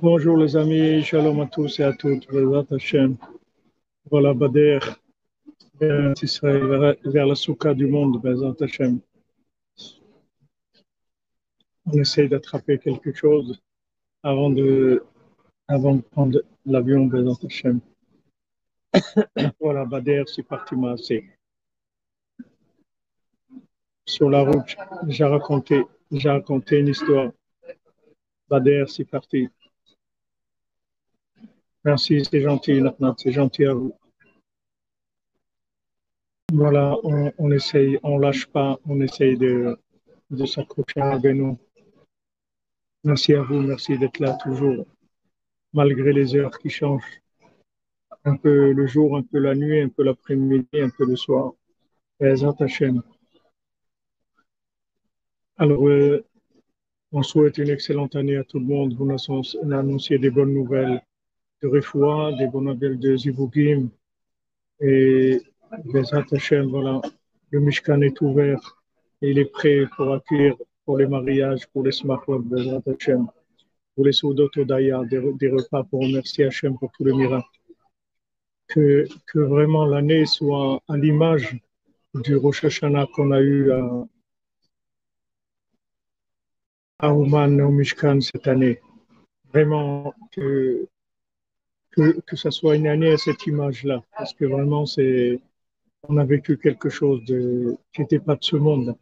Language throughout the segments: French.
Bonjour les amis, shalom à tous et à toutes, Bezrat Hashem. Voilà Bader, vers Israël, vers la soukha du monde, Bezrat Hashem. On essaye d'attraper quelque chose avant avant de prendre l'avion, Bezrat Hashem. Voilà Bader, c'est parti Maasé. Sur la route, j'ai raconté une histoire. Bader, c'est parti. Merci, c'est gentil, Natnat, c'est gentil à vous. Voilà, on essaye, on lâche pas, on essaye de s'accrocher avec nous. Merci à vous, merci d'être là toujours, malgré les heures qui changent. Un peu le jour, un peu la nuit, un peu l'après-midi, un peu le soir. Bezrat Hashem. Alors, on souhaite une excellente année à tout le monde. On a annoncé des bonnes nouvelles de Refoua, des bonnes nouvelles de Zivugim. Et Bezrat Hashem, voilà, le Mishkan est ouvert et il est prêt pour accueillir pour les mariages, pour les smachot, Bezrat Hashem, pour les soudot Odaya, des repas pour remercier Hashem pour tous les miracles. Que vraiment l'année soit à l'image du Rosh Hashanah qu'on a eu à Ouman, au Mishkan cette année. Vraiment que ça soit une année à cette image-là. Parce que vraiment, on a vécu quelque chose qui n'était pas de ce monde.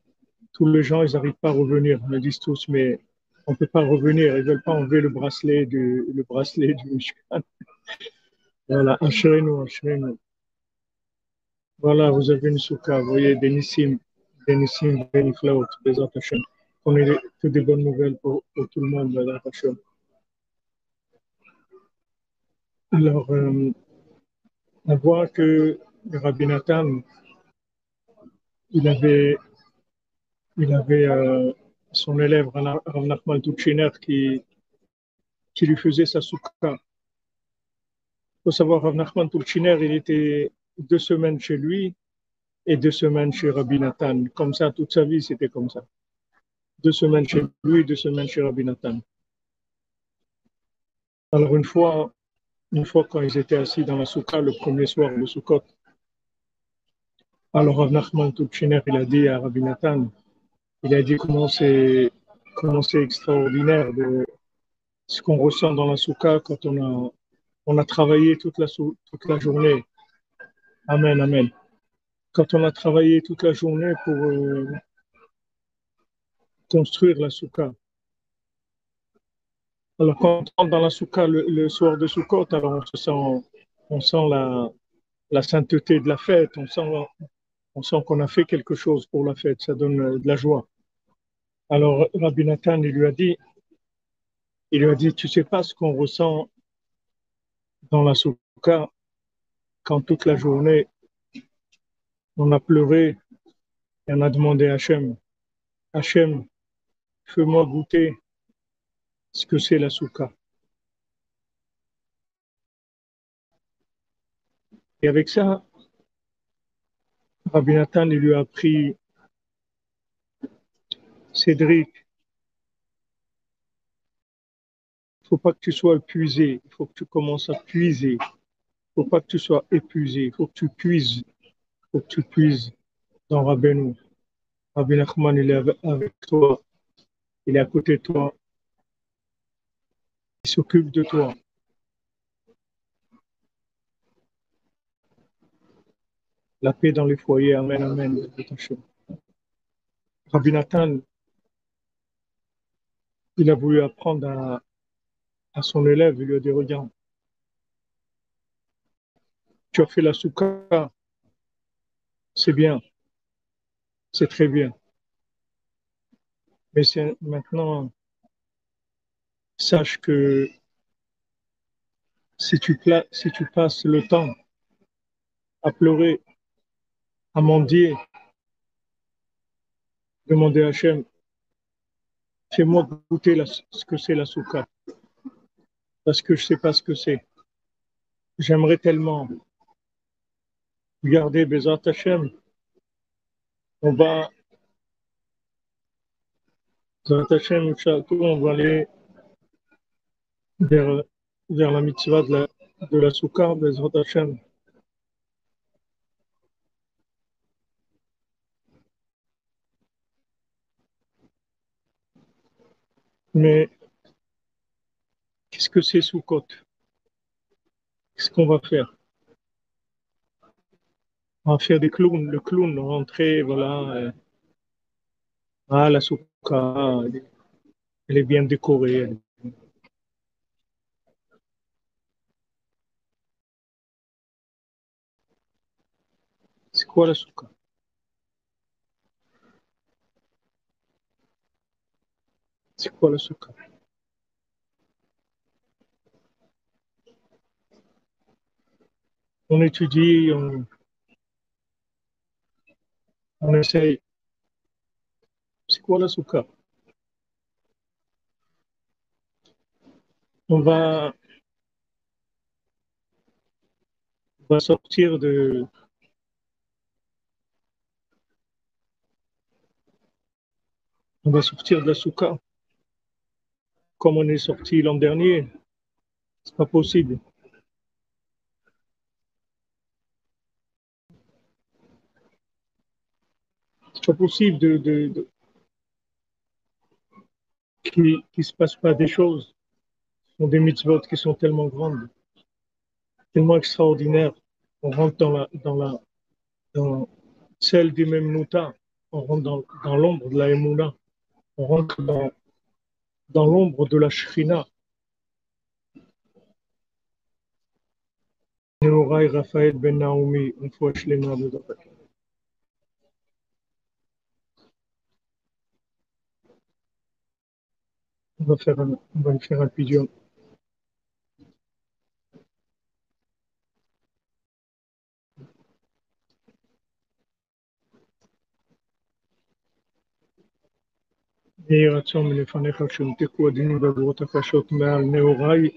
Tous les gens, ils n'arrivent pas à revenir. Ils me disent tous, mais on ne peut pas revenir. Ils ne veulent pas enlever le bracelet du Mishkan. Voilà, assurez-nous, assurez-nous. Voilà, vous avez une soukha, vous voyez, des Nissim, des Niflaot, des Hashem. On ait que des bonnes nouvelles pour tout le monde, Bezrat Hashem. Alors, on voit que Rabbi Nathan, il avait, il avait son élève, Rav Nachman Tuchiner, qui lui faisait sa soukha. Il faut savoir, Rav Nachman Tuchiner, il était 2 semaines chez lui et 2 semaines chez Rabbi Nathan. Comme ça, toute sa vie, c'était comme ça. 2 semaines chez lui, 2 semaines chez Rabbi Nathan. Alors, une fois, quand ils étaient assis dans la soukha, le premier soir de Sukkot, alors Rav Nachman Tuchiner, il a dit à Rabbi Nathan, il a dit comment c'est extraordinaire ce qu'on ressent dans la soukha quand on a travaillé toute la journée. Amen, amen. Quand on a travaillé toute la journée pour construire la soukha. Alors quand on entre dans la soukha le soir de Sukkot, alors on sent la sainteté de la fête, on sent qu'on a fait quelque chose pour la fête, ça donne de la joie. Alors Rabbi Nathan, il lui a dit, tu sais pas ce qu'on ressent dans la soukha quand toute la journée on a pleuré et on a demandé à Hachem, Hachem, fais-moi goûter ce que c'est la soukha. Et avec ça, Rabbi Nathan, il lui a appris, Cédric, il ne faut pas que tu sois épuisé, il faut que tu commences à puiser. Il ne faut pas que tu sois épuisé, il faut que tu puises, il faut que tu puises dans Rabbeinu. Rabbi Nachman, il est avec toi, il est à côté de toi, il s'occupe de toi. La paix dans les foyers, amen, amen. Rabbi Nathan, il a voulu apprendre à son élève, il lui a dit, regarde, tu as fait la soukha, c'est bien, c'est très bien. Mais maintenant, sache que si tu passes le temps à pleurer, à mendier, demander à Hachem, fais-moi goûter ce que c'est la soukha, parce que je ne sais pas ce que c'est. J'aimerais tellement regarder Bezrat Hachem. On va, Bezrat Hachem, on va aller vers, vers la mitzvah de la soukha, Bezrat Hashem. Mais qu'est-ce que c'est Sukkot? Qu'est-ce qu'on va faire? On va faire des clowns, le clown, rentrer, voilà. La soukha, elle est bien décorée. C'est quoi la soukha? C'est quoi la soukha? On étudie, on essaye. C'est quoi la soukha? On va, on va sortir on va sortir de la soukha comme on est sorti l'an dernier. C'est pas possible. C'est pas possible qu'il ne se passe pas des choses. Ce sont des mitzvot qui sont tellement grandes, tellement extraordinaires. On rentre dans celle du même Mouta. On rentre dans l'ombre de la Emouna. On rentre dans l'ombre de la Shrina. Nehorai Raphaël Ben Naomi, une fois Shlema de Zapata. On va faire un pigeon. יהי רצון מלפניך שימתקו הדינים ועבירות הקשות מעל נעוריי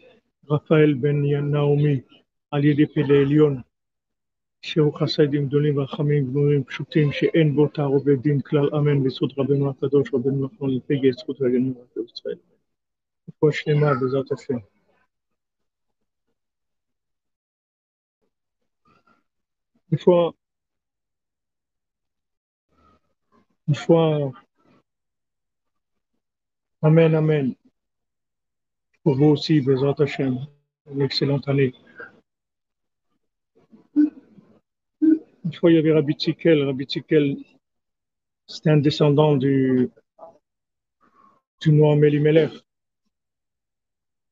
רפאל בן נעמי על ידי פלא עליון שהוא חסדים גדולים ורחמים גמורים פשוטים שאין בו תערובת דין כלל אמן בזכות רבנו הקדוש רבנו נחמן לפגע זכות והגנות מלכות ישראל. רפואה שלמה בעזרת השם. Une fois, Amen, Amen. Pour vous aussi, Bezrat Hashem. Une excellente année. Une fois, il y avait Rabbi Tzikel. Rabbi Tzikel, c'était un descendant du Noam Elimelech.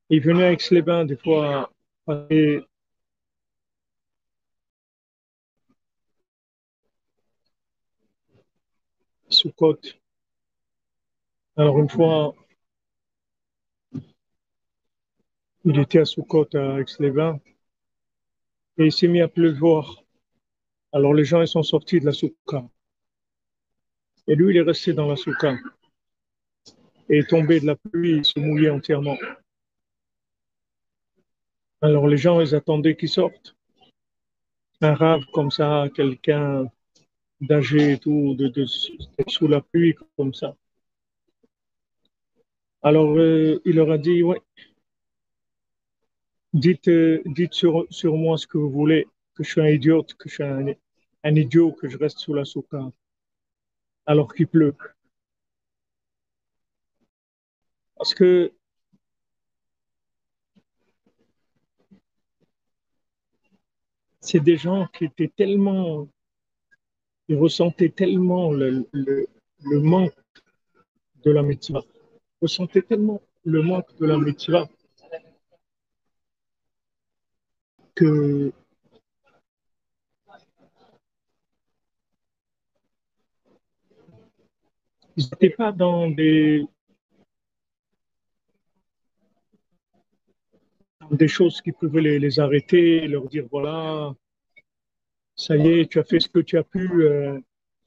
Il venait à Aix-les-Bains des fois passer Sukkot. Alors une fois, il était à Sukkot à Aix-les-Bains et il s'est mis à pleuvoir. Alors les gens ils sont sortis de la soukha. Et lui, il est resté dans la soukha. Et est tombé de la pluie, il se mouillait entièrement. Alors les gens, ils attendaient qu'il sorte. Un rave comme ça, quelqu'un d'âgé et tout, sous la pluie comme ça. Alors il leur a dit, ouais, dites sur moi ce que vous voulez, que je suis un idiote, que je suis un idiot, que je reste sous la soukha, alors qu'il pleut. Parce que c'est des gens qui étaient tellement, ils ressentaient tellement le manque de la mitzvah, ressentaient tellement le manque de la mitzvah que ils n'étaient pas dans des choses qui pouvaient les arrêter, leur dire voilà, ça y est, tu as fait ce que tu as pu,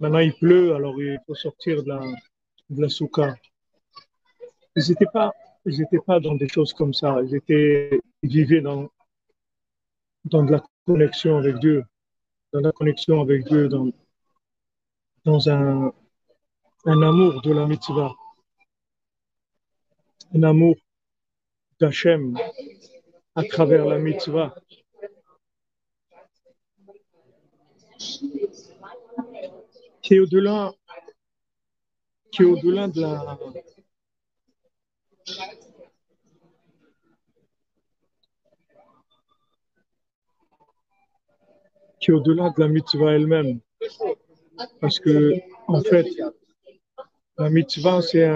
maintenant il pleut, alors il faut sortir de la soukha. Ils n'étaient pas, ils étaient pas dans des choses comme ça, ils vivaient dans de la connexion avec Dieu, dans la connexion avec Dieu, dans un amour de la mitzvah, un amour d'Hachem à travers la mitzvah, qui est au-delà de la mitzvah elle-même. Parce que, en fait, la mitzvah, c'est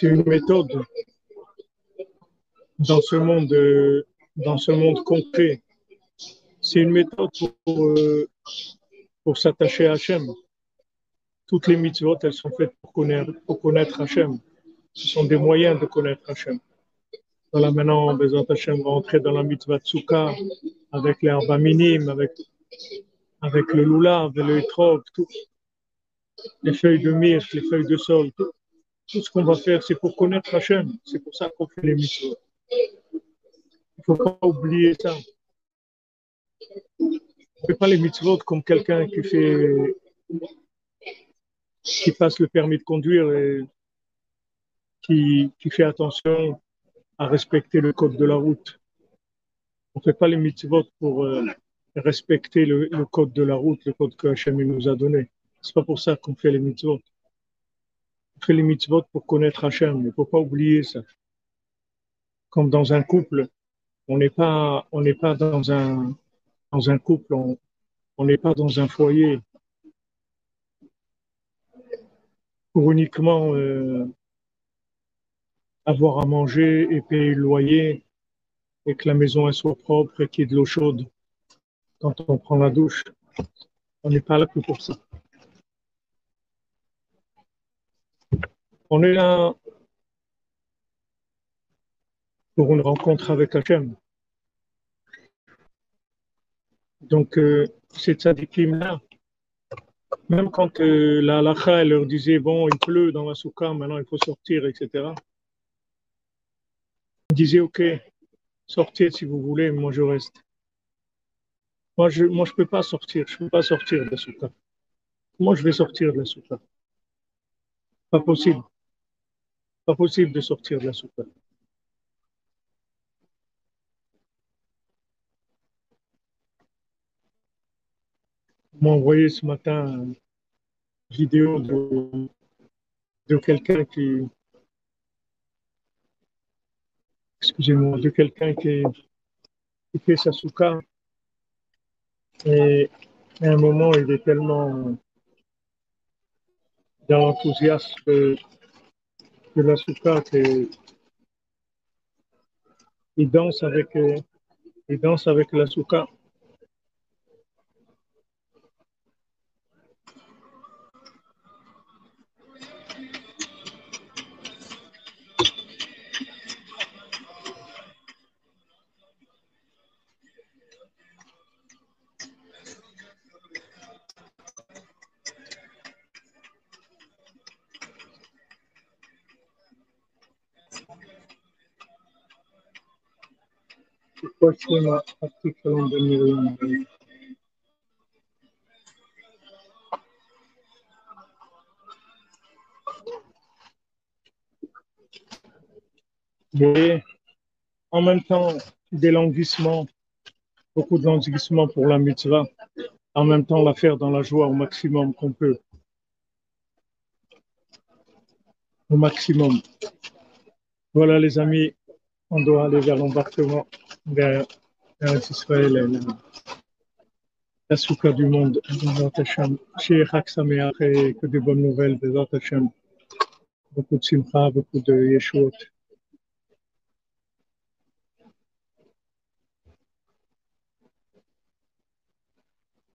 une méthode dans ce monde concret. C'est une méthode pour s'attacher à Hachem. Toutes les mitzvot, elles sont faites pour connaître Hachem. Ce sont des moyens de connaître Hachem. Voilà, maintenant, Bezat Hachem va entrer dans la mitzvah Tzuka, avec les arba minim, avec le lulav, le etrog, les feuilles de myrte, les feuilles de sol, tout ce qu'on va faire, c'est pour connaître Hachem. C'est pour ça qu'on fait les mitzvot. Il ne faut pas oublier ça. On ne fait pas les mitzvot comme quelqu'un qui passe le permis de conduire et qui fait attention à respecter le code de la route. On ne fait pas les mitzvot pour respecter le code de la route, le code que Hachem nous a donné. C'est pas pour ça qu'on fait les mitzvot. On fait les mitzvot pour connaître Hachem. Il ne faut pas oublier ça. Comme dans un couple, on n'est pas dans un couple, on n'est pas dans un foyer pour uniquement avoir à manger et payer le loyer et que la maison elle soit propre et qu'il y ait de l'eau chaude quand on prend la douche. On n'est pas là que pour ça. On est là pour une rencontre avec Hachem. Donc, ces tzadikim-là, même quand la halakha elle leur disait, bon, il pleut dans la soukha, maintenant il faut sortir, etc. Ils disaient, ok, sortez si vous voulez, moi je reste. Moi, je peux pas sortir, je peux pas sortir de la soukha. Comment je vais sortir de la soukha? Pas possible. Pas possible de sortir de la soukha. On m'a envoyé ce matin une vidéo de quelqu'un excusez-moi, de quelqu'un qui fait sa soukha. Et à un moment, il est tellement dans l'enthousiasme de la soukha qu'il danse avec la soukha. Pourquoi je fais ma petite colombe de Myriam? Vous voyez, en même temps, des languissements, beaucoup de languissements pour la mitzvah, en même temps la faire dans la joie au maximum qu'on peut. Au maximum. Voilà les amis, on doit aller vers l'embarquement, vers Israël et la soukha du monde. Chez Chag Sameach et que des bonnes nouvelles, Bezat Hashem. Beaucoup de simcha, beaucoup de yeshuot.